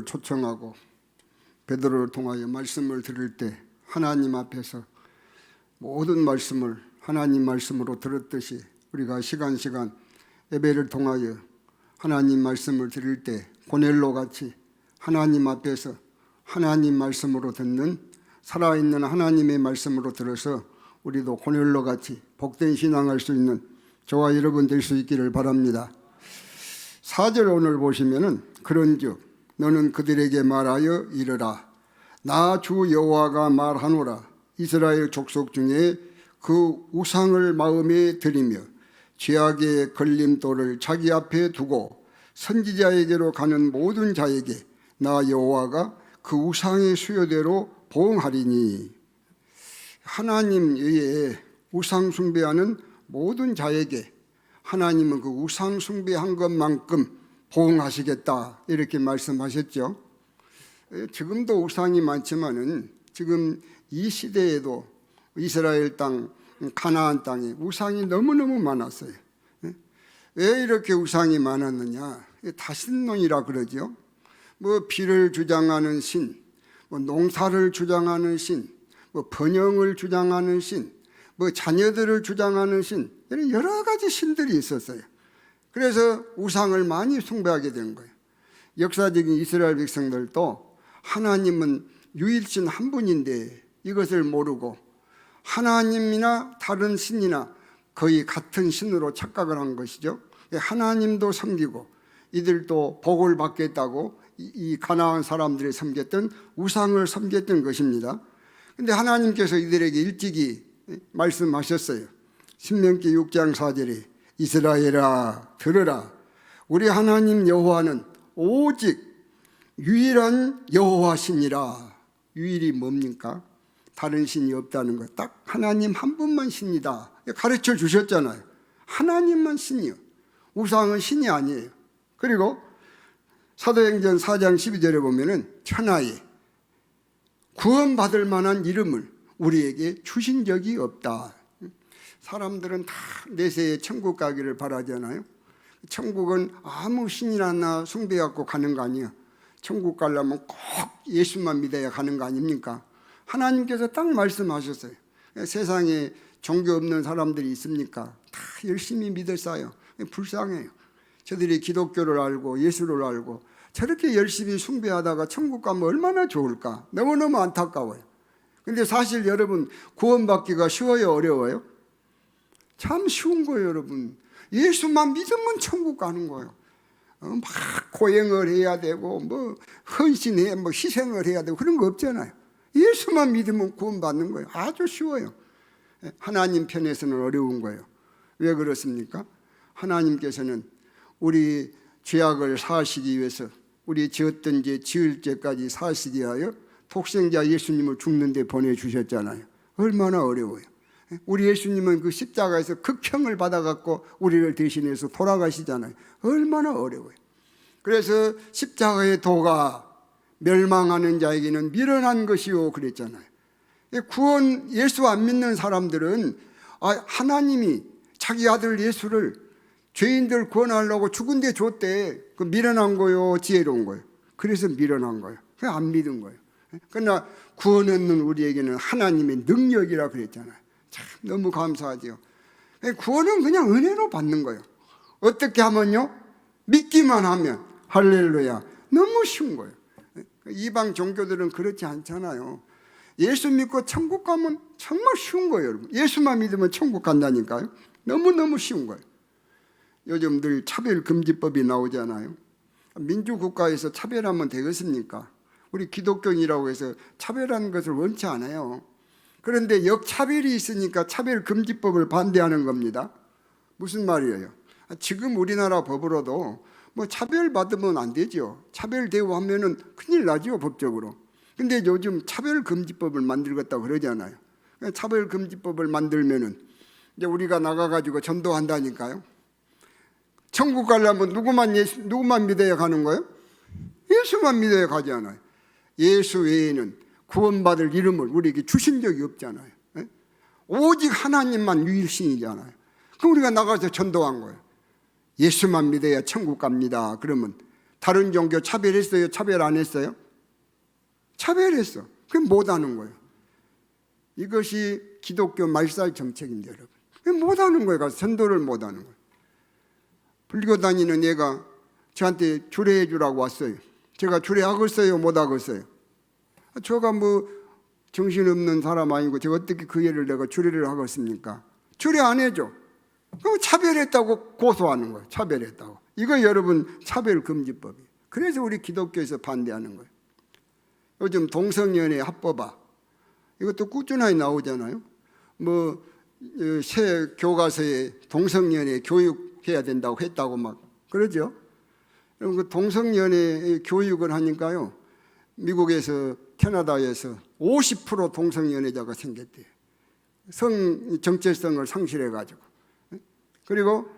초청하고 베드로를 통하여 말씀을 들을 때 하나님 앞에서 모든 말씀을 하나님 말씀으로 들었듯이 우리가 시간 예배를 통하여 하나님 말씀을 들을 때 고넬로 같이 하나님 앞에서 하나님 말씀으로 듣는 살아있는 하나님의 말씀으로 들어서 우리도 고넬로 같이 복된 신앙할 수 있는 저와 여러분 될 수 있기를 바랍니다. 4절 오늘 보시면은 그런즉 너는 그들에게 말하여 이르라 나 주 여호와가 말하노라 이스라엘 족속 중에 그 우상을 마음에 들이며 죄악의 걸림돌을 자기 앞에 두고 선지자에게로 가는 모든 자에게 나 여호와가 그 우상의 수요대로 보응하리니. 하나님 외에 우상 숭배하는 모든 자에게 하나님은 그 우상 숭배한 것만큼 보응하시겠다 이렇게 말씀하셨죠. 지금도 우상이 많지만은 지금 이 시대에도 이스라엘 땅, 가나안 땅에 우상이 너무너무 많았어요. 왜 이렇게 우상이 많았느냐? 다신론이라 그러죠. 뭐 비를 주장하는 신, 뭐 농사를 주장하는 신, 뭐 번영을 주장하는 신, 뭐 자녀들을 주장하는 신, 이런 여러 가지 신들이 있었어요. 그래서 우상을 많이 숭배하게 된 거예요. 역사적인 이스라엘 백성들도 하나님은 유일신 한 분인데 이것을 모르고 하나님이나 다른 신이나 거의 같은 신으로 착각을 한 것이죠. 하나님도 섬기고 이들도 복을 받겠다고 이 가나안 사람들이 섬겼던 우상을 섬겼던 것입니다. 그런데 하나님께서 이들에게 일찍이 말씀하셨어요. 신명기 6장 4절에 이스라엘아 들으라 우리 하나님 여호와는 오직 유일한 여호와시니라. 유일이 뭡니까? 다른 신이 없다는 것, 딱 하나님 한 분만 신이다 가르쳐 주셨잖아요. 하나님만 신이요, 우상은 신이 아니에요. 그리고 사도행전 4장 12절에 보면은 천하에 구원받을 만한 이름을 우리에게 주신 적이 없다. 사람들은 다 내세에 천국 가기를 바라잖아요. 천국은 아무 신이나 숭배하고 가는 거 아니에요. 천국 가려면 꼭 예수만 믿어야 가는 거 아닙니까? 하나님께서 딱 말씀하셨어요. 세상에 종교 없는 사람들이 있습니까? 다 열심히 믿었어요. 불쌍해요. 저들이 기독교를 알고 예수를 알고 저렇게 열심히 숭배하다가 천국 가면 얼마나 좋을까? 너무너무 안타까워요. 근데 사실 여러분 구원받기가 쉬워요, 어려워요? 참 쉬운 거예요, 여러분. 예수만 믿으면 천국 가는 거예요. 막 고행을 해야 되고 뭐 헌신해 뭐 희생을 해야 되고 그런 거 없잖아요. 예수만 믿으면 구원받는 거예요. 아주 쉬워요. 하나님 편에서는 어려운 거예요. 왜 그렇습니까? 하나님께서는 우리 죄악을 사하시기 위해서 우리 지었던 죄 지을 죄까지 사하시기 위하여 독생자 예수님을 죽는 데 보내주셨잖아요. 얼마나 어려워요. 우리 예수님은 그 십자가에서 극형을 받아갖고 우리를 대신해서 돌아가시잖아요. 얼마나 어려워요. 그래서 십자가의 도가 멸망하는 자에게는 미련한 것이요 그랬잖아요. 구원 예수 안 믿는 사람들은 하나님이 자기 아들 예수를 죄인들 구원하려고 죽은 데 줬대. 그 미련한 거요, 지혜로운 거예요. 그래서 미련한 거예요. 그냥 안 믿은 거예요. 그러나 구원 얻는 우리에게는 하나님의 능력이라 그랬잖아요. 참 너무 감사하죠. 구원은 그냥 은혜로 받는 거예요. 어떻게 하면요? 믿기만 하면 할렐루야. 너무 쉬운 거예요. 이방 종교들은 그렇지 않잖아요. 예수 믿고 천국 가면 정말 쉬운 거예요, 여러분. 예수만 믿으면 천국 간다니까요. 너무너무 쉬운 거예요. 요즘 늘 차별금지법이 나오잖아요. 민주국가에서 차별하면 되겠습니까? 우리 기독교인이라고 해서 차별하는 것을 원치 않아요. 그런데 역차별이 있으니까 차별금지법을 반대하는 겁니다. 무슨 말이에요? 지금 우리나라 법으로도 뭐 차별받으면 안 되죠. 차별 대우하면은 큰일 나죠, 법적으로. 근데 요즘 차별금지법을 만들겠다고 그러잖아요. 차별금지법을 만들면은 이제 우리가 나가가지고 전도한다니까요. 천국 가려면 누구만 믿어야 가는 거예요? 예수만 믿어야 가잖아요. 예수 외에는 구원받을 이름을 우리에게 주신 적이 없잖아요. 오직 하나님만 유일신이잖아요. 그럼 우리가 나가서 전도한 거예요. 예수만 믿어야 천국 갑니다. 그러면 다른 종교 차별했어요? 차별 안 했어요? 차별했어. 그게 못하는 거예요. 이것이 기독교 말살 정책인데 여러분. 그게 못하는 거예요. 가서 전도를 못하는 거예요. 불교 다니는 애가 저한테 주례해 주라고 왔어요. 제가 주례하겠어요? 못하겠어요? 저가 뭐 정신없는 사람 아니고 제가 어떻게 그 애를 내가 주례를 하겠습니까? 주례 안 해줘. 그럼 차별했다고 고소하는 거예요. 차별했다고. 이거 여러분 차별금지법이에요. 그래서 우리 기독교에서 반대하는 거예요. 요즘 동성연애 합법화 이것도 꾸준하게 나오잖아요. 뭐 새 교과서에 동성연애 교육해야 된다고 했다고 막 그러죠. 그럼 그 동성연애 교육을 하니까요, 미국에서 캐나다에서 50% 동성연애자가 생겼대요. 성 정체성을 상실해가지고. 그리고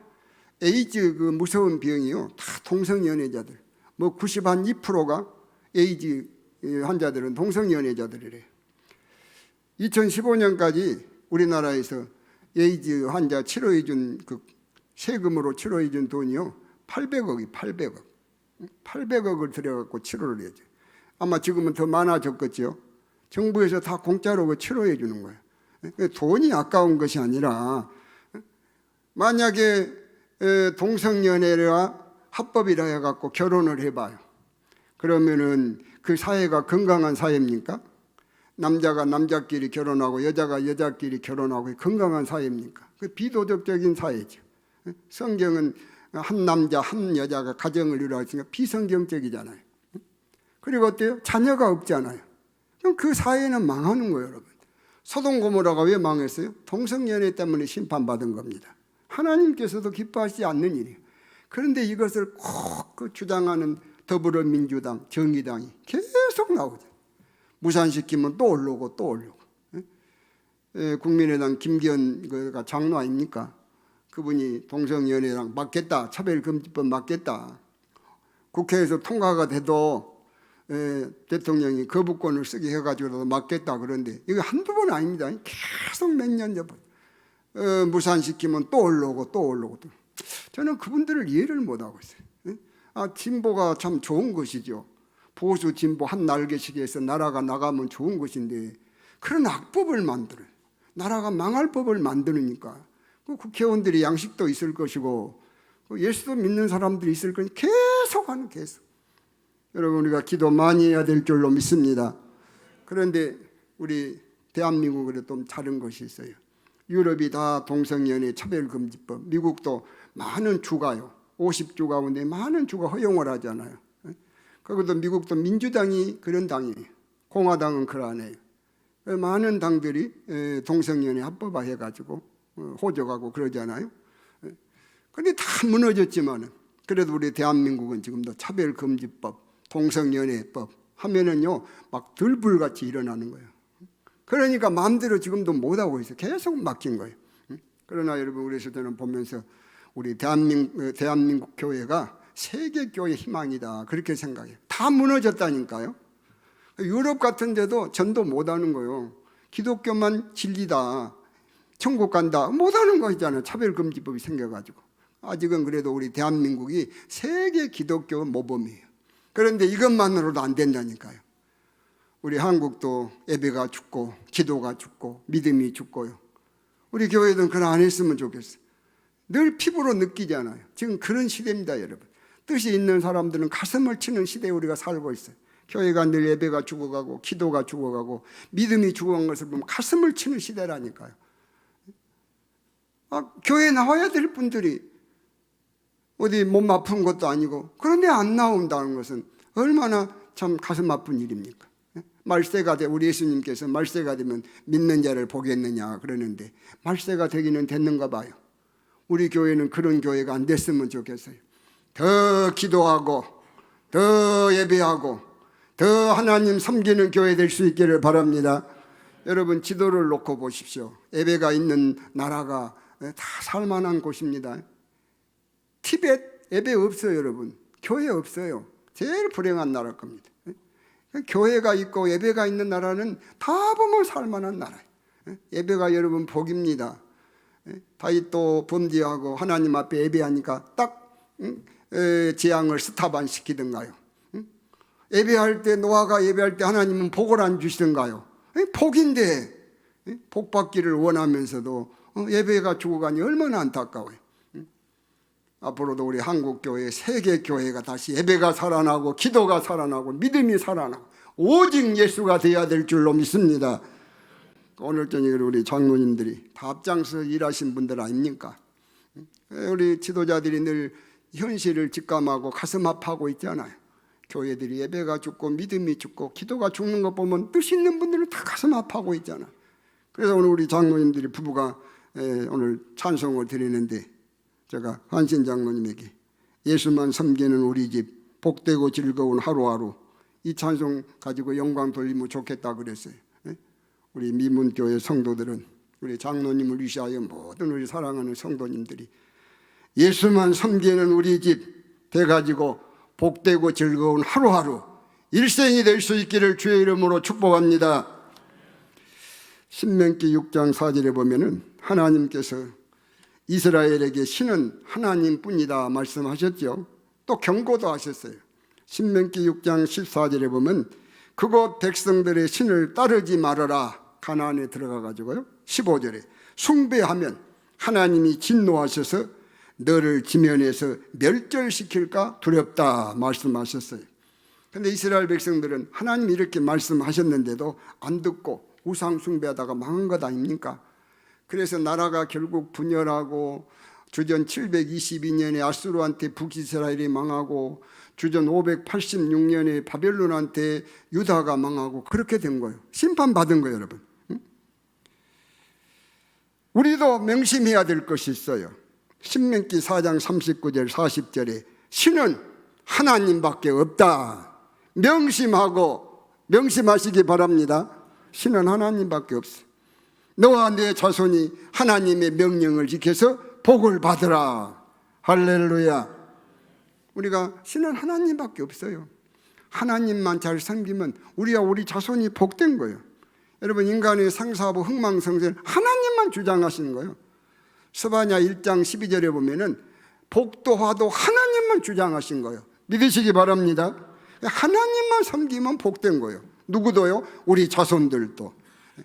에이즈 그 무서운 병이요, 다 동성연애자들. 뭐 92%가 에이즈 환자들은 동성연애자들이래요. 2015년까지 우리나라에서 에이즈 환자 치료해 준 그 세금으로 치료해 준 돈이요 800억을 들여갖고 치료를 해야죠. 아마 지금은 더 많아졌겠죠. 정부에서 다 공짜로 그 치료해 주는 거예요. 돈이 아까운 것이 아니라, 만약에 동성연애가 합법이라 해갖고 결혼을 해봐요. 그러면은 그 사회가 건강한 사회입니까? 남자가 남자끼리 결혼하고 여자가 여자끼리 결혼하고 건강한 사회입니까? 그 비도덕적인 사회죠. 성경은 한 남자 한 여자가 가정을 이루었으니까 비성경적이잖아요. 그리고 어때요? 자녀가 없잖아요. 그럼 그 사회는 망하는 거예요, 여러분. 소돔 고모라가 왜 망했어요? 동성연애 때문에 심판받은 겁니다. 하나님께서도 기뻐하시지 않는 일이에요. 그런데 이것을 꼭 그 주장하는 더불어민주당, 정의당이 계속 나오죠. 무산시키면 또 오르고 또 오르고. 국민의당 김기현가 장로 아닙니까? 그분이 동성연애랑 맞겠다, 차별금지법 맞겠다. 국회에서 통과가 돼도 대통령이 거부권을 쓰게 해가지고도 맞겠다 그런데 이거 한두 번 아닙니다. 계속 몇 년 전부터 무산시키면 또 올라오고 또 올라오고. 저는 그분들을 이해를 못하고 있어요. 진보가 참 좋은 것이죠. 보수 진보 한 날개씩에서 나라가 나가면 좋은 것인데 그런 악법을 만들어요. 나라가 망할 법을 만드니까 국회의원들이 양식도 있을 것이고 예수도 믿는 사람들이 있을 거니 계속. 여러분, 우리가 기도 많이 해야 될 줄로 믿습니다. 그런데 우리 대한민국으로 좀 다른 것이 있어요. 유럽이 다 동성연애 차별금지법, 미국도 많은 주가요, 50주 가운데 많은 주가 허용을 하잖아요. 그것도 미국도 민주당이 그런 당이에요. 공화당은 그러네요. 많은 당들이 동성연애 합법화 해가지고 호적하고 그러잖아요. 그런데 다 무너졌지만은 그래도 우리 대한민국은 지금도 차별금지법, 동성연애법 하면은요 막 들불같이 일어나는 거예요. 그러니까 마음대로 지금도 못하고 있어요. 계속 막힌 거예요. 그러나 여러분, 그래서 저는 보면서 우리 대한민국 교회가 세계교회 희망이다 그렇게 생각해요. 다 무너졌다니까요. 유럽 같은 데도 전도 못하는 거예요. 기독교만 진리다, 천국 간다 못하는 거 있잖아요. 차별금지법이 생겨가지고. 아직은 그래도 우리 대한민국이 세계 기독교 모범이에요. 그런데 이것만으로도 안 된다니까요. 우리 한국도 예배가 죽고 기도가 죽고 믿음이 죽고요. 우리 교회는 그런 안 했으면 좋겠어요. 늘 피부로 느끼잖아요. 지금 그런 시대입니다, 여러분. 뜻이 있는 사람들은 가슴을 치는 시대에 우리가 살고 있어요. 교회가 늘 예배가 죽어가고 기도가 죽어가고 믿음이 죽어간 것을 보면 가슴을 치는 시대라니까요. 교회 나와야 될 분들이 어디 몸 아픈 것도 아니고 그런데 안 나온다는 것은 얼마나 참 가슴 아픈 일입니까? 말세가 돼, 우리 예수님께서 말세가 되면 믿는 자를 보겠느냐 그러는데 말세가 되기는 됐는가 봐요. 우리 교회는 그런 교회가 안 됐으면 좋겠어요. 더 기도하고 더 예배하고 더 하나님 섬기는 교회 될 수 있기를 바랍니다. 여러분, 지도를 놓고 보십시오. 예배가 있는 나라가 다 살만한 곳입니다. 티벳 예배 없어요, 여러분. 교회 없어요. 제일 불행한 나라일 겁니다. 교회가 있고 예배가 있는 나라는 다 보면 살만한 나라예요. 예배가 여러분 복입니다. 다윗도 범죄하고 하나님 앞에 예배하니까 딱 재앙을 스탑안시키던가요? 예배할 때, 노아가 예배할 때 하나님은 복을 안 주시던가요? 복인데 복 받기를 원하면서도 예배가 죽어가니 얼마나 안타까워요. 앞으로도 우리 한국교회, 세계교회가 다시 예배가 살아나고 기도가 살아나고 믿음이 살아나고 오직 예수가 되어야 될 줄로 믿습니다. 오늘 저녁에 우리 장로님들이 다 앞장서 일하신 분들 아닙니까? 우리 지도자들이 늘 현실을 직감하고 가슴 아파하고 있잖아요. 교회들이 예배가 죽고 믿음이 죽고 기도가 죽는 것 보면 뜻 있는 분들은 다 가슴 아파하고 있잖아요. 그래서 오늘 우리 장로님들이 부부가 오늘 찬송을 드리는데, 제가 한신 장로님에게 예수만 섬기는 우리 집 복되고 즐거운 하루하루, 이 찬송 가지고 영광 돌리면 좋겠다 그랬어요. 우리 미문교회 성도들은 우리 장로님을 위시하여 모든 우리 사랑하는 성도님들이 예수만 섬기는 우리 집 돼가지고 복되고 즐거운 하루하루 일생이 될 수 있기를 주의 이름으로 축복합니다. 신명기 6장 4절에 보면은 하나님께서 이스라엘에게 신은 하나님뿐이다 말씀하셨죠. 또 경고도 하셨어요. 신명기 6장 14절에 보면 그곳 백성들의 신을 따르지 말아라. 가나안에 들어가 가지고요. 15절에 숭배하면 하나님이 진노하셔서 너를 지면에서 멸절시킬까 두렵다 말씀하셨어요. 그런데 이스라엘 백성들은 하나님이 이렇게 말씀하셨는데도 안 듣고 우상 숭배하다가 망한 것 아닙니까? 그래서 나라가 결국 분열하고 주전 722년에 아수르한테 북이스라엘이 망하고 주전 586년에 바벨론한테 유다가 망하고 그렇게 된 거예요. 심판받은 거예요, 여러분. 우리도 명심해야 될 것이 있어요. 신명기 4장 39절 40절에 신은 하나님밖에 없다. 명심하시기 바랍니다. 신은 하나님밖에 없어. 너와 내 자손이 하나님의 명령을 지켜서 복을 받으라. 할렐루야. 우리가 신은 하나님밖에 없어요. 하나님만 잘 섬기면 우리와 우리 자손이 복된 거예요. 여러분, 인간의 상사하고 흥망성쇠는 하나님만 주장하시는 거예요. 스바냐 1장 12절에 보면은 복도 화도 하나님만 주장하신 거예요. 믿으시기 바랍니다. 하나님만 섬기면 복된 거예요. 누구도요? 우리 자손들도.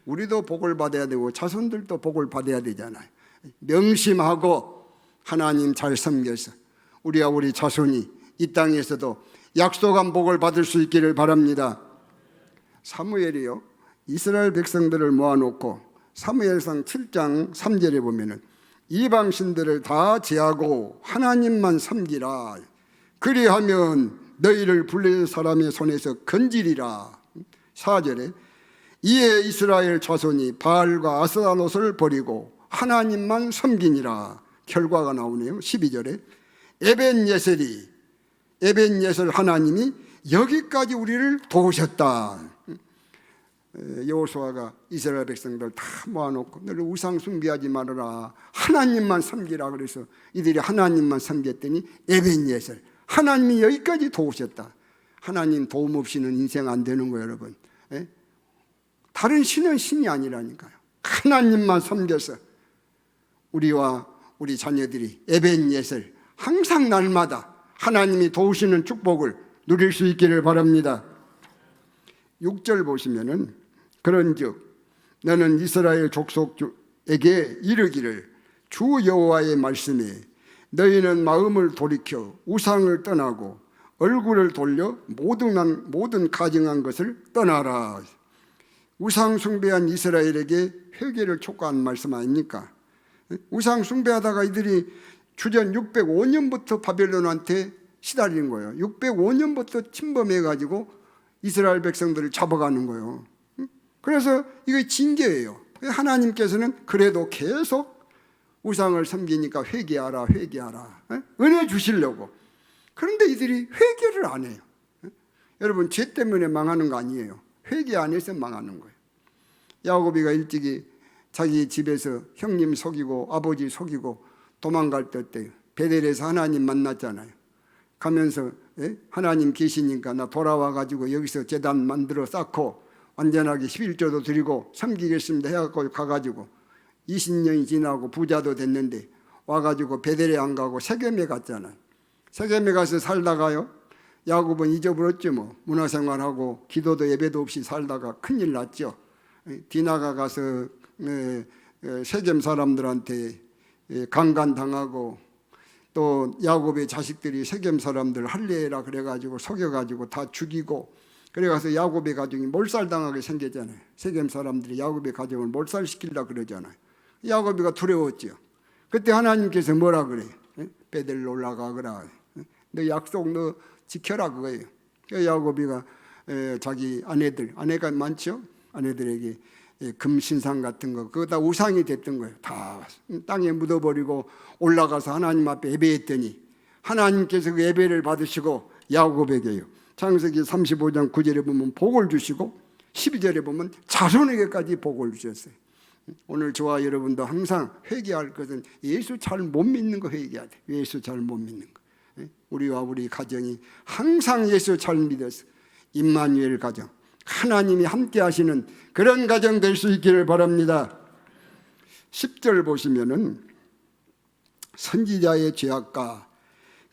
우리도 복을 받아야 되고 자손들도 복을 받아야 되잖아요. 명심하고 하나님 잘 섬겨서 우리와 우리 자손이 이 땅에서도 약속한 복을 받을 수 있기를 바랍니다. 사무엘이요, 이스라엘 백성들을 모아놓고 사무엘상 7장 3절에 보면은 이방 신들을 다 제하고 하나님만 섬기라. 그리하면 너희를 불린 사람의 손에서 건지리라. 4절에 이에 이스라엘 자손이 바알과 아스타롯을 버리고 하나님만 섬기니라. 결과가 나오네요. 12절에 에벤예셀 하나님이 여기까지 우리를 도우셨다. 여호수아가 이스라엘 백성들 다 모아놓고 너를 우상 숭배하지 말아라, 하나님만 섬기라 그래서 이들이 하나님만 섬겼더니 에벤예셀 하나님이 여기까지 도우셨다. 하나님 도움 없이는 인생 안 되는 거예요, 여러분. 다른 신은 신이 아니라니까요. 하나님만 섬겨서 우리와 우리 자녀들이 에벤예셀 항상 날마다 하나님이 도우시는 축복을 누릴 수 있기를 바랍니다. 6절 보시면은 그런즉 너는 이스라엘 족속에게 이르기를 주 여호와의 말씀에 너희는 마음을 돌이켜 우상을 떠나고 얼굴을 돌려 모든 가증한 것을 떠나라. 우상 숭배한 이스라엘에게 회개를 촉구한 말씀 아닙니까? 우상 숭배하다가 이들이 주전 605년부터 바벨론한테 시달리는 거예요. 605년부터 침범해가지고 이스라엘 백성들을 잡아가는 거예요. 그래서 이거 징계예요. 하나님께서는 그래도 계속 우상을 섬기니까 회개하라. 은혜 주시려고. 그런데 이들이 회개를 안 해요. 여러분, 죄 때문에 망하는 거 아니에요. 회개 안 해서 망하는 거예요. 야고보가 일찍이 자기 집에서 형님 속이고 아버지 속이고 도망갈 때 베델에서 하나님 만났잖아요. 가면서 하나님 계시니까 나 돌아와가지고 여기서 제단 만들어 쌓고 완전하게 11조도 드리고 섬기겠습니다 해갖고 가가지고 20년이 지나고 부자도 됐는데 와가지고 베델에 안 가고 세겜에 갔잖아요. 세겜에 가서 살다가요, 야곱은 잊어버렸죠. 뭐 문화생활하고 기도도 예배도 없이 살다가 큰일 났죠. 디나가 가서 세겜 사람들한테 강간당하고, 또 야곱의 자식들이 세겜 사람들 할례라 그래가지고 속여가지고 다 죽이고, 그래가서 야곱의 가정이 몰살당하게 생겼잖아요. 세겜 사람들이 야곱의 가정을 몰살시키려고 그러잖아요. 야곱이가 두려웠죠. 그때 하나님께서 뭐라 그래요? 베델로 올라가거라. 너 약속 너 지켜라 그거예요. 야곱이가 자기 아내가 많죠? 아내들에게 금신상 같은 거, 그거 다 우상이 됐던 거예요. 다 땅에 묻어버리고 올라가서 하나님 앞에 예배했더니 하나님께서 그 예배를 받으시고 야곱에게요, 창세기 35장 9절에 보면 복을 주시고 12절에 보면 자손에게까지 복을 주셨어요. 오늘 저와 여러분도 항상 회개할 것은 예수 잘 못 믿는 거 회개해야 돼. 예수 잘 못 믿는 거. 우리와 우리 가정이 항상 예수 잘 믿어서 임마누엘 가정, 하나님이 함께 하시는 그런 가정 될 수 있기를 바랍니다. 10절 보시면은 선지자의 죄악과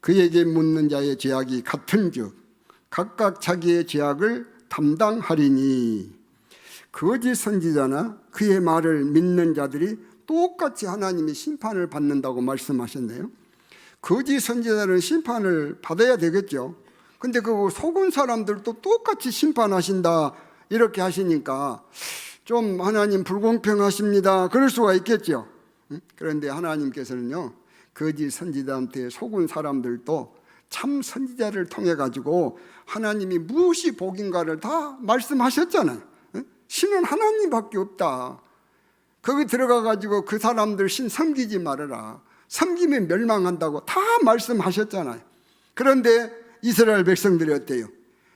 그에게 묻는 자의 죄악이 같은즉 각각 자기의 죄악을 담당하리니, 거짓 선지자나 그의 말을 믿는 자들이 똑같이 하나님이 심판을 받는다고 말씀하셨네요. 거짓 선지자는 심판을 받아야 되겠죠. 근데 그 속은 사람들도 똑같이 심판하신다 이렇게 하시니까 좀 하나님 불공평하십니다 그럴 수가 있겠죠. 그런데 하나님께서는요, 거짓 선지자한테 속은 사람들도 참 선지자를 통해 가지고 하나님이 무엇이 복인가를 다 말씀하셨잖아요. 신은 하나님밖에 없다. 거기 들어가 가지고 그 사람들 신 섬기지 말아라, 섬기면 멸망한다고 다 말씀하셨잖아요. 그런데 이스라엘 백성들이 어때요?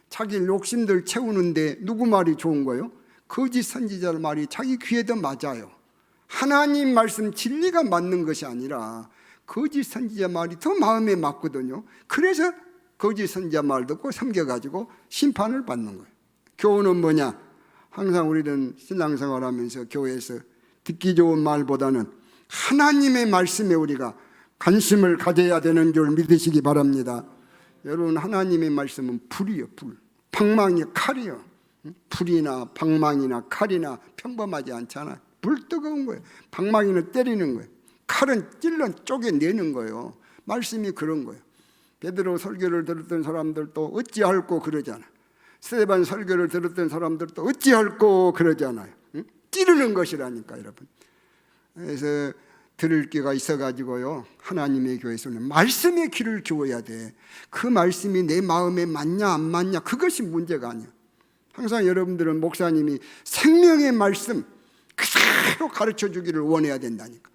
자기 욕심들 채우는데 누구 말이 좋은 거예요? 거짓 선지자 말이 자기 귀에 더 맞아요. 하나님 말씀 진리가 맞는 것이 아니라 거짓 선지자 말이 더 마음에 맞거든요. 그래서 거짓 선지자 말 듣고 섬겨가지고 심판을 받는 거예요. 교훈은 뭐냐? 항상 우리는 신앙생활하면서 교회에서 듣기 좋은 말보다는 하나님의 말씀에 우리가 관심을 가져야 되는 줄 믿으시기 바랍니다. 여러분, 하나님의 말씀은 불이요, 불. 방망이 칼이요. 불이나 방망이나 칼이나 평범하지 않잖아요. 불 뜨거운 거예요. 방망이는 때리는 거예요. 칼은 찔러 쪼개내는 거예요. 말씀이 그런 거예요. 베드로 설교를 들었던 사람들도 어찌할꼬 그러잖아요. 스데반 설교를 들었던 사람들도 어찌할꼬 그러잖아요. 찌르는 것이라니까, 여러분. 그래서 들을 귀가 있어가지고요, 하나님의 교회에서는 말씀의 귀를 기워야 돼. 그 말씀이 내 마음에 맞냐 안 맞냐 그것이 문제가 아니야. 항상 여러분들은 목사님이 생명의 말씀 그대로 가르쳐 주기를 원해야 된다니까.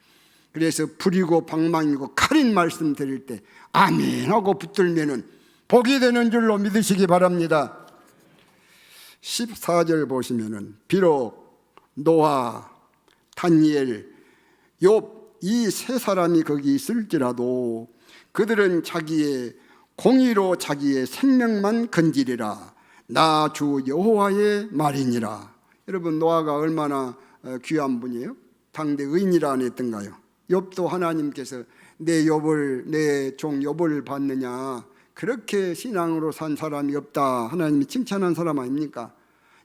그래서 불이고 방망이고 칼인 말씀 드릴 때 아멘 하고 붙들면은 복이 되는 줄로 믿으시기 바랍니다. 14절 보시면은 비록 노아, 다니엘, 욥 이 세 사람이 거기 있을지라도 그들은 자기의 공의로 자기의 생명만 건지리라. 나 주 여호와의 말이니라. 여러분, 노아가 얼마나 귀한 분이에요? 당대 의인이라 안 했던가요? 욥도 하나님께서 내 종 욥을 봤느냐, 그렇게 신앙으로 산 사람이 없다 하나님이 칭찬한 사람 아닙니까?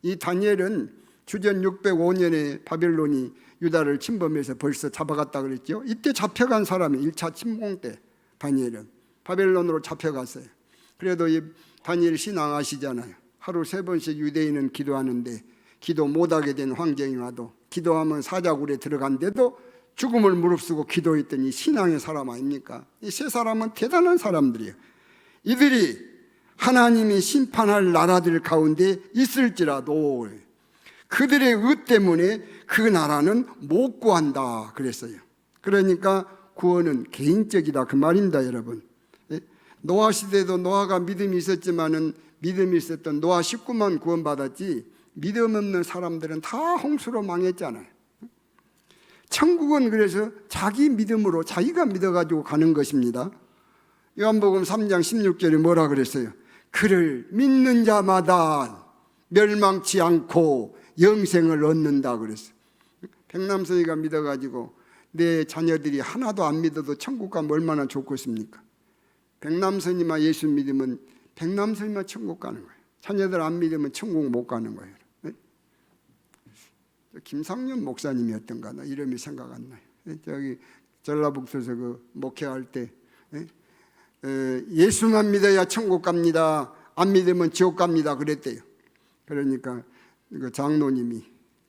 이 다니엘은 주전 605년에 바벨론이 유다를 침범해서 벌써 잡아갔다 그랬죠. 이때 잡혀간 사람이 1차 침공 때 다니엘은 바벨론으로 잡혀갔어요. 그래도 이 다니엘 신앙하시잖아요. 하루 3번씩 유대인은 기도하는데 기도 못하게 된 황정이 와도 기도하면 사자굴에 들어간데도 죽음을 무릅쓰고 기도했더니 신앙의 사람 아닙니까? 이 세 사람은 대단한 사람들이에요. 이들이 하나님이 심판할 나라들 가운데 있을지라도 그들의 의 때문에 그 나라는 못 구한다 그랬어요. 그러니까 구원은 개인적이다 그 말입니다, 여러분. 노아 시대도 노아가 믿음이 있었지만은 믿음이 있었던 노아 식구만 구원받았지 믿음 없는 사람들은 다 홍수로 망했잖아요. 천국은 그래서 자기 믿음으로 자기가 믿어가지고 가는 것입니다. 요한복음 3장 16절에 뭐라 그랬어요? 그를 믿는 자마다 멸망치 않고 영생을 얻는다 그랬어요. 백남성이가 믿어가지고 내 자녀들이 하나도 안 믿어도 천국 가면 얼마나 좋겠습니까? 백남선이만 예수 믿으면 백남선이만 천국 가는 거예요. 자녀들 안 믿으면 천국 못 가는 거예요. 김상년 목사님이었던가 나 이름이 생각 안 나요. 저기 전라북도에서 그 목회할 때 예수만 믿어야 천국 갑니다. 안 믿으면 지옥 갑니다. 그랬대요. 그러니까 그 장로님이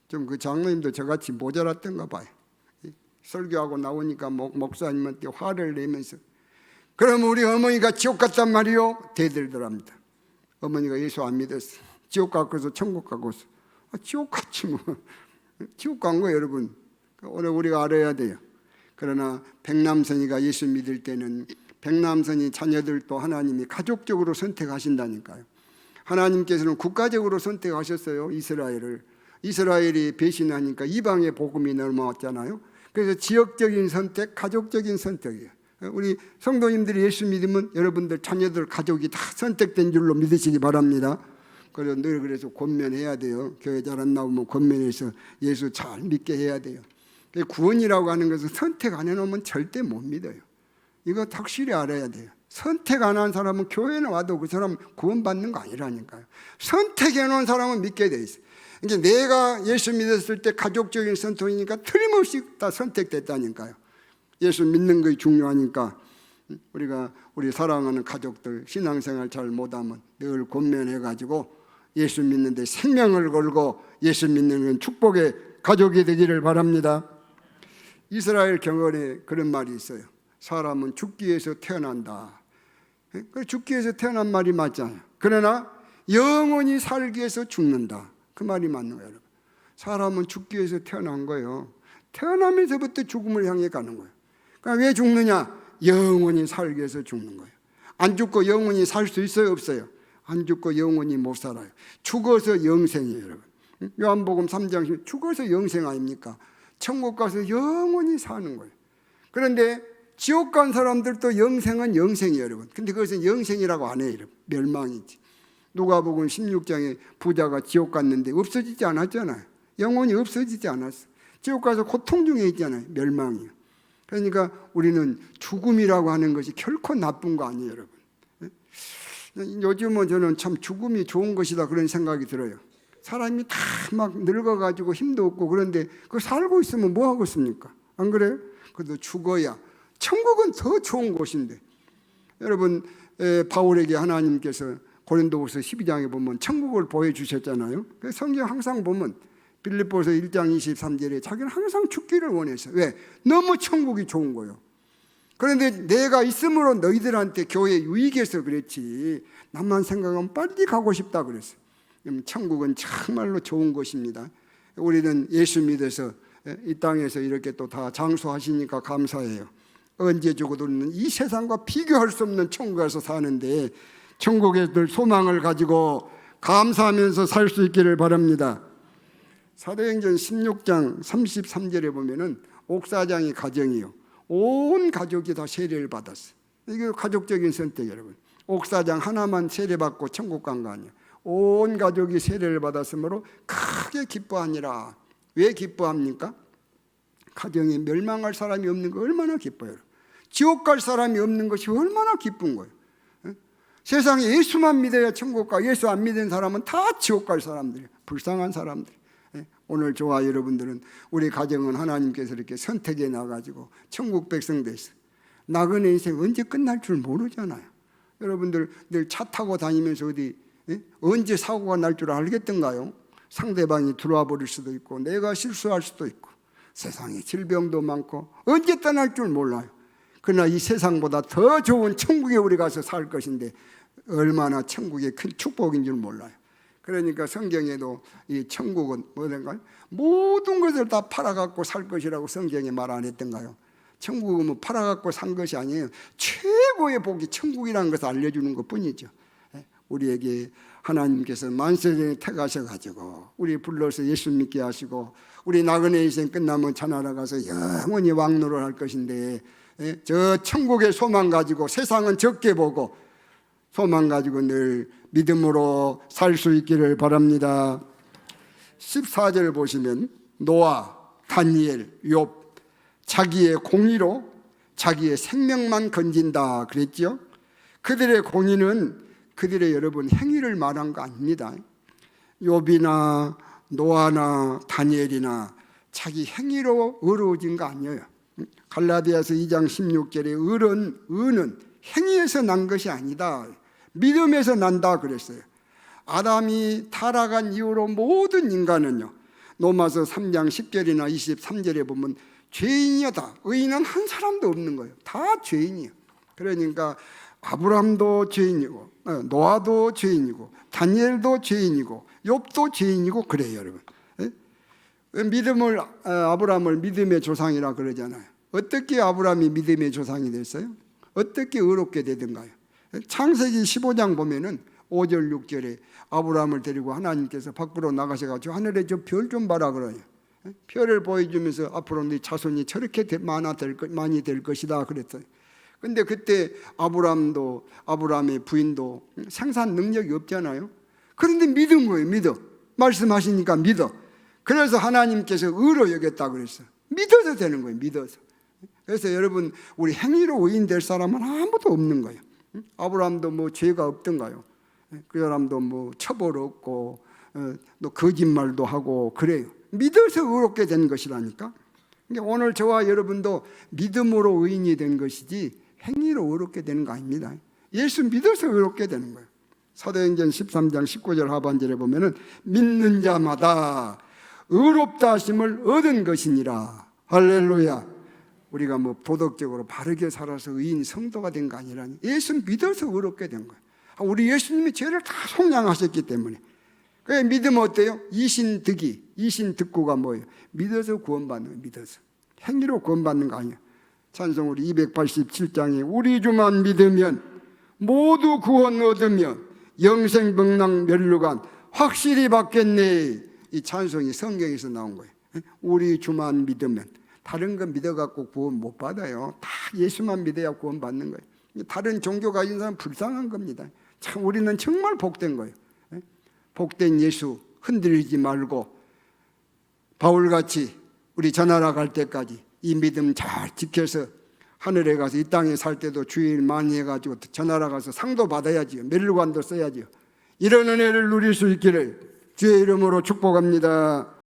좀 그 장로님도 저같이 모자랐던가 봐요. 설교하고 나오니까 목사님한테 화를 내면서 그럼 우리 어머니가 지옥 갔단 말이요? 대들더랍니다. 어머니가 예수 안 믿었어. 지옥 가고서 천국 가고서. 지옥 갔지 뭐. 지옥 간 거예요, 여러분. 오늘 우리가 알아야 돼요. 그러나 백남선이가 예수 믿을 때는 백남선이 자녀들도 하나님이 가족적으로 선택하신다니까요. 하나님께서는 국가적으로 선택하셨어요. 이스라엘이 배신하니까 이방의 복음이 넘어왔잖아요. 그래서 지역적인 선택, 가족적인 선택이에요. 우리 성도님들이 예수 믿으면 여러분들 자녀들 가족이 다 선택된 줄로 믿으시기 바랍니다. 그래서 권면해야 돼요. 교회 잘 안 나오면 권면해서 예수 잘 믿게 해야 돼요. 구원이라고 하는 것은 선택 안 해놓으면 절대 못 믿어요. 이거 확실히 알아야 돼요. 선택 안 한 사람은 교회는 와도 그 사람 구원받는 거 아니라니까요. 선택해 놓은 사람은 믿게 돼 있어요. 이제 내가 예수 믿었을 때 가족적인 선택이니까 틀림없이 다 선택됐다니까요. 예수 믿는 것이 중요하니까 우리 사랑하는 가족들 신앙생활 잘 못하면 늘 권면해가지고 예수 믿는데 생명을 걸고 예수 믿는 건 축복의 가족이 되기를 바랍니다. 이스라엘 경언에 그런 말이 있어요. 사람은 죽기 위해서 태어난다. 죽기 위해서 태어난 말이 맞잖아요. 그러나 영원히 살기 위해서 죽는다. 그 말이 맞는 거예요. 여러분. 사람은 죽기 위해서 태어난 거예요. 태어나면서부터 죽음을 향해 가는 거예요. 그러니까 왜 죽느냐? 영원히 살기 위해서 죽는 거예요. 안 죽고 영원히 살 수 있어요? 없어요? 안 죽고 영원히 못 살아요. 죽어서 영생이에요, 여러분. 요한복음 3장 죽어서 영생 아닙니까? 천국 가서 영원히 사는 거예요. 그런데 지옥 간 사람들도 영생은 영생이에요, 여러분. 근데 그것은 영생이라고 안 해요, 여러분. 멸망이지. 누가복음 16장에 부자가 지옥 갔는데 없어지지 않았잖아요. 영원히 없어지지 않았어. 지옥 가서 고통 중에 있잖아요. 멸망이요. 그러니까 우리는 죽음이라고 하는 것이 결코 나쁜 거 아니에요, 여러분. 요즘은 저는 참 죽음이 좋은 것이다 그런 생각이 들어요. 사람이 다 막 늙어가지고 힘도 없고 그런데 그 살고 있으면 뭐 하고 있습니까? 안 그래요? 그래도 죽어야 천국은 더 좋은 곳인데 여러분 바울에게 하나님께서 고린도후서 12장에 보면 천국을 보여주셨잖아요. 성경 항상 보면 빌립보서 1장 23절에 자기는 항상 죽기를 원했어요. 왜? 너무 천국이 좋은 거예요. 그런데 내가 있음으로 너희들한테 교회 유익해서 그랬지 나만 생각하면 빨리 가고 싶다 그랬어요. 천국은 정말로 좋은 곳입니다. 우리는 예수 믿어서 이 땅에서 이렇게 또 다 장수하시니까 감사해요. 언제 죽어도 이 세상과 비교할 수 없는 천국에서 사는데 천국에 늘 소망을 가지고 감사하면서 살 수 있기를 바랍니다. 사도행전 16장 33절에 보면은 옥사장이 가정이요. 온 가족이 다 세례를 받았어요. 이게 가족적인 선택 여러분. 옥사장 하나만 세례받고 천국 간 거 아니에요. 온 가족이 세례를 받았으므로 크게 기뻐하니라. 왜 기뻐합니까? 가정에 멸망할 사람이 없는 거 얼마나 기뻐요. 지옥 갈 사람이 없는 것이 얼마나 기쁜 거예요. 세상에 예수만 믿어야 천국 가. 예수 안 믿는 사람은 다 지옥 갈 사람들이에요. 불쌍한 사람들. 오늘 저와 여러분들은 우리 가정은 하나님께서 이렇게 선택해 놔가지고 천국 백성 됐어요. 나그네 인생 언제 끝날 줄 모르잖아요. 여러분들 늘 차 타고 다니면서 언제 사고가 날 줄 알겠던가요? 상대방이 들어와 버릴 수도 있고 내가 실수할 수도 있고 세상에 질병도 많고 언제 떠날 줄 몰라요. 그러나 이 세상보다 더 좋은 천국에 우리 가서 살 것인데 얼마나 천국의 큰 축복인 줄 몰라요. 그러니까 성경에도 이 천국은 뭐든가요? 모든 것을 다 팔아갖고 살 것이라고 성경에 말 안 했던가요? 천국은 뭐 팔아갖고 산 것이 아니에요. 최고의 복이 천국이라는 것을 알려주는 것뿐이죠. 우리에게 하나님께서 만세전에 택하셔가지고 우리 불러서 예수 믿게 하시고 우리 나그네 인생 끝나면 하나라 가서 영원히 왕노를 할 것인데 저 천국의 소망 가지고 세상은 적게 보고 소망 가지고 늘 믿음으로 살 수 있기를 바랍니다. 14절 보시면 노아, 다니엘, 욥 자기의 공의로 자기의 생명만 건진다 그랬죠. 그들의 공의는 그들의 여러분 행위를 말한 거 아닙니다. 욥이나 노아나 다니엘이나 자기 행위로 의로워진 거 아니에요. 갈라디아서 2장 16절에 의는 행위에서 난 것이 아니다, 믿음에서 난다 그랬어요. 아담이 타락한 이후로 모든 인간은요, 로마서 3장 10절이나 23절에 보면 죄인이다, 의인은 한 사람도 없는 거예요. 다 죄인이에요. 그러니까 아브라함도 죄인이고, 노아도 죄인이고, 다니엘도 죄인이고, 욥도 죄인이고 그래요, 여러분. 아브라함을 믿음의 조상이라 그러잖아요. 어떻게 아브라함이 믿음의 조상이 됐어요? 어떻게 의롭게 되던가요? 창세기 15장 보면은 5절 6절에 아브라함을 데리고 하나님께서 밖으로 나가셔가지고 하늘에 저 별 좀 봐라 그래요. 별을 보여주면서 앞으로 네 자손이 저렇게 많이 될 것이다 그랬어요. 근데 그때 아브라함의 부인도 생산 능력이 없잖아요. 그런데 믿은 거예요. 믿어. 말씀하시니까 믿어. 그래서 하나님께서 의로 여겼다 그랬어요. 믿어서 되는 거예요. 믿어서. 그래서 여러분, 우리 행위로 의인 될 사람은 아무도 없는 거예요. 아브라함도 뭐 죄가 없던가요? 그 사람도 뭐 처벌 없고 또 거짓말도 하고 그래요. 믿어서 의롭게 된 것이라니까. 그러니까 오늘 저와 여러분도 믿음으로 의인이 된 것이지 행위로 의롭게 되는 거 아닙니다. 예수 믿어서 의롭게 되는 거예요. 사도행전 13장 19절 하반절에 보면은 믿는 자마다 의롭다 하심을 얻은 것이니라. 할렐루야. 우리가 뭐 도덕적으로 바르게 살아서 의인 성도가 된 거 아니라 예수 믿어서 의롭게 된 거예요. 우리 예수님이 죄를 다 속량하셨기 때문에. 그 믿으면 어때요? 이신득구가 뭐예요? 믿어서 구원받는 거예요. 믿어서. 행위로 구원받는 거 아니에요. 찬송 우리 287장에 우리 주만 믿으면 모두 구원 얻으며 영생병락 멸류관 확실히 받겠네. 이 찬송이 성경에서 나온 거예요. 우리 주만 믿으면. 다른 거 믿어갖고 구원 못 받아요. 다 예수만 믿어야 구원 받는 거예요. 다른 종교 가진 사람은 불쌍한 겁니다. 참 우리는 정말 복된 거예요. 복된 예수 흔들리지 말고 바울같이 우리 전하라 갈 때까지 이 믿음 잘 지켜서 하늘에 가서 이 땅에 살 때도 주일 많이 해가지고 전하라 가서 상도 받아야지요. 멸류관도 써야지요. 이런 은혜를 누릴 수 있기를 주의 이름으로 축복합니다.